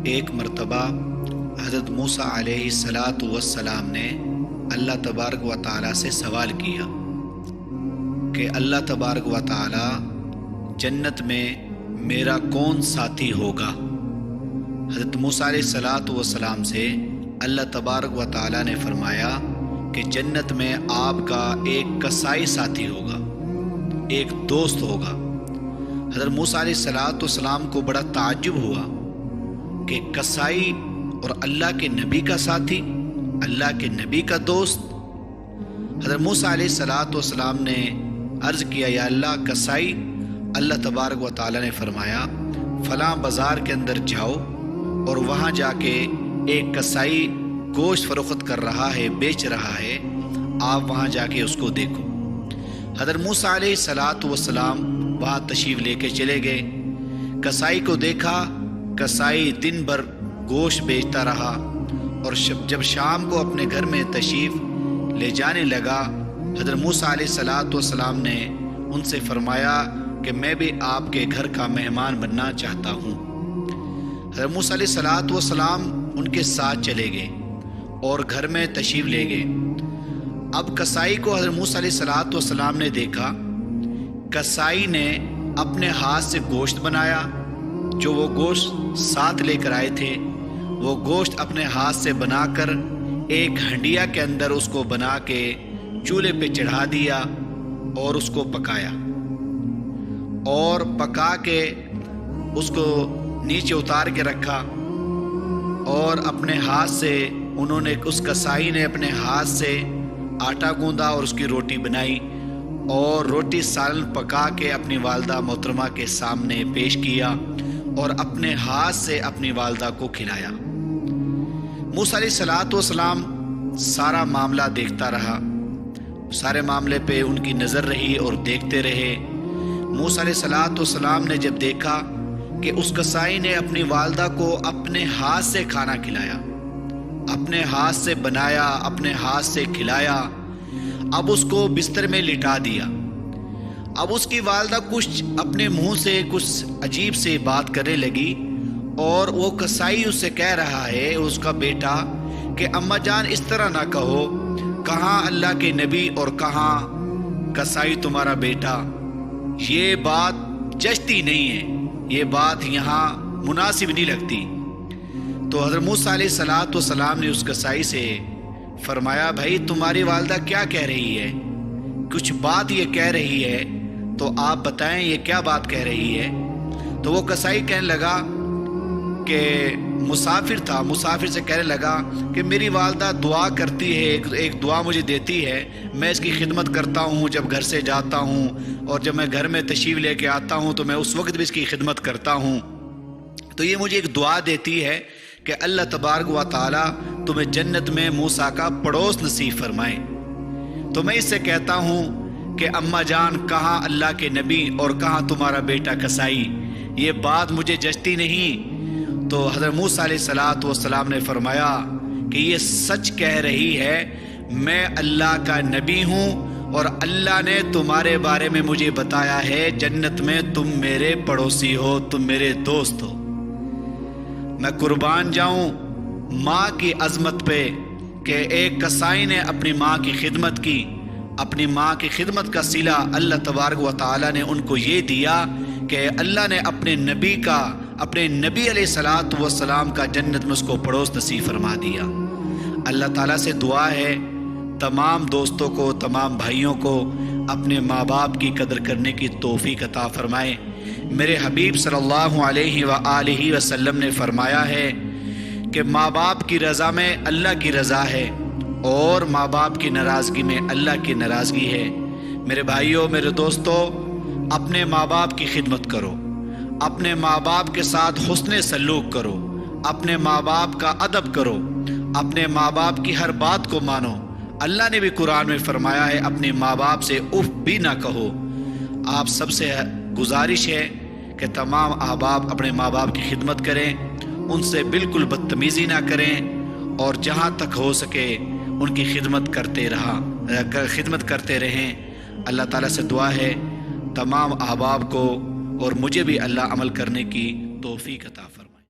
ایک مرتبہ حضرت موسیٰ علیہ السلام نے اللہ تبارک و تعالیٰ سے سوال کیا کہ اللہ تبارک و تعالیٰ جنت میں میرا کون ساتھی ہوگا۔ حضرت موسیٰ علیہ السلام سے اللہ تبارک و تعالیٰ نے فرمایا کہ جنت میں آپ کا ایک کسائی ساتھی ہوگا، ایک دوست ہوگا۔ حضرت موسیٰ علیہ السلام کو بڑا تعجب ہوا کہ کسائی اور اللہ کے نبی کا ساتھی، اللہ کے نبی کا دوست۔ حضرت موسیٰ علیہ السلام نے عرض کیا یا اللہ کسائی؟ اللہ تبارک و تعالیٰ نے فرمایا فلاں بازار کے اندر جاؤ اور وہاں جا کے ایک کسائی گوشت فروخت کر رہا ہے، بیچ رہا ہے، آپ وہاں جا کے اس کو دیکھو۔ حضرت موسیٰ علیہ السلام وہاں تشریف لے کے چلے گئے، کسائی کو دیکھا، کسائی دن بھر گوشت بیچتا رہا، اور جب شام کو اپنے گھر میں تشریف لے جانے لگا، حضرت موسیٰ علیہ السلام نے ان سے فرمایا کہ میں بھی آپ کے گھر کا مہمان بننا چاہتا ہوں۔ حضرت موسیٰ علیہ السلام ان کے ساتھ چلے گئے اور گھر میں تشریف لے گئے۔ اب کسائی کو حضرت موسیٰ علیہ السلام نے دیکھا، کسائی نے اپنے ہاتھ سے گوشت بنایا، جو وہ گوشت ساتھ لے کر آئے تھے، وہ گوشت اپنے ہاتھ سے بنا کر ایک ہنڈیا کے اندر اس کو بنا کے چولہے پہ چڑھا دیا اور اس کو پکایا، اور پکا کے اس کو نیچے اتار کے رکھا، اور اپنے ہاتھ سے انہوں نے، اس کسائی نے اپنے ہاتھ سے آٹا گوندا اور اس کی روٹی بنائی، اور روٹی سالن پکا کے اپنی والدہ محترمہ کے سامنے پیش کیا اور اپنے ہاتھ سے اپنی والدہ کو کھلایا۔ موسیٰ علیہ السلام سارا معاملہ دیکھتا رہا، سارے معاملے پہ ان کی نظر رہی اور دیکھتے رہے۔ موسیٰ علیہ السلام نے جب دیکھا کہ اس کسائی نے اپنی والدہ کو اپنے ہاتھ سے کھانا کھلایا، اپنے ہاتھ سے بنایا، اپنے ہاتھ سے کھلایا، اب اس کو بستر میں لٹا دیا۔ اب اس کی والدہ کچھ اپنے منہ سے کچھ عجیب سے بات کرنے لگی، اور وہ کسائی اس سے کہہ رہا ہے، اس کا بیٹا، کہ اماں جان اس طرح نہ کہو، کہاں اللہ کے نبی اور کہاں کسائی تمہارا بیٹا، یہ بات جچتی نہیں ہے، یہ بات یہاں مناسب نہیں لگتی۔ تو حضرت موسیٰ علیہ السلام نے اس کسائی سے فرمایا بھائی تمہاری والدہ کیا کہہ رہی ہے؟ کچھ بات یہ کہہ رہی ہے تو آپ بتائیں یہ کیا بات کہہ رہی ہے؟ تو وہ کسائی کہنے لگا کہ مسافر تھا، مسافر سے کہنے لگا کہ میری والدہ دعا کرتی ہے، ایک دعا مجھے دیتی ہے، میں اس کی خدمت کرتا ہوں جب گھر سے جاتا ہوں، اور جب میں گھر میں تشریف لے کے آتا ہوں تو میں اس وقت بھی اس کی خدمت کرتا ہوں، تو یہ مجھے ایک دعا دیتی ہے کہ اللہ تبارک و تعالیٰ تمہیں جنت میں موسیٰ کا پڑوس نصیب فرمائے۔ تو میں اس سے کہتا ہوں کہ اماں جان کہاں اللہ کے نبی اور کہاں تمہارا بیٹا کسائی، یہ بات مجھے جچتی نہیں۔ تو حضرت موسیٰ علیہ السلام نے فرمایا کہ یہ سچ کہہ رہی ہے، میں اللہ کا نبی ہوں اور اللہ نے تمہارے بارے میں مجھے بتایا ہے جنت میں تم میرے پڑوسی ہو، تم میرے دوست ہو۔ میں قربان جاؤں ماں کی عظمت پہ کہ ایک کسائی نے اپنی ماں کی خدمت کی، اپنی ماں کی خدمت کا صلہ اللہ تبارک و تعالیٰ نے ان کو یہ دیا کہ اللہ نے اپنے نبی علیہ السلام کا جنت میں اس کو پڑوس نصیب فرما دیا۔ اللہ تعالیٰ سے دعا ہے تمام دوستوں کو، تمام بھائیوں کو اپنے ماں باپ کی قدر کرنے کی توفیق عطا فرمائے۔ میرے حبیب صلی اللہ علیہ وآلہ وسلم نے فرمایا ہے کہ ماں باپ کی رضا میں اللہ کی رضا ہے، اور ماں باپ کی ناراضگی میں اللہ کی ناراضگی ہے۔ میرے بھائیوں، میرے دوستوں، اپنے ماں باپ کی خدمت کرو، اپنے ماں باپ کے ساتھ حسن سلوک کرو، اپنے ماں باپ کا ادب کرو، اپنے ماں باپ کی ہر بات کو مانو۔ اللہ نے بھی قرآن میں فرمایا ہے اپنے ماں باپ سے اف بھی نہ کہو۔ آپ سب سے گزارش ہے کہ تمام احباب اپنے ماں باپ کی خدمت کریں، ان سے بالکل بدتمیزی نہ کریں، اور جہاں تک ہو سکے ان کی خدمت کرتے رہیں۔ اللہ تعالیٰ سے دعا ہے تمام احباب کو اور مجھے بھی اللہ عمل کرنے کی توفیق عطا فرمائے۔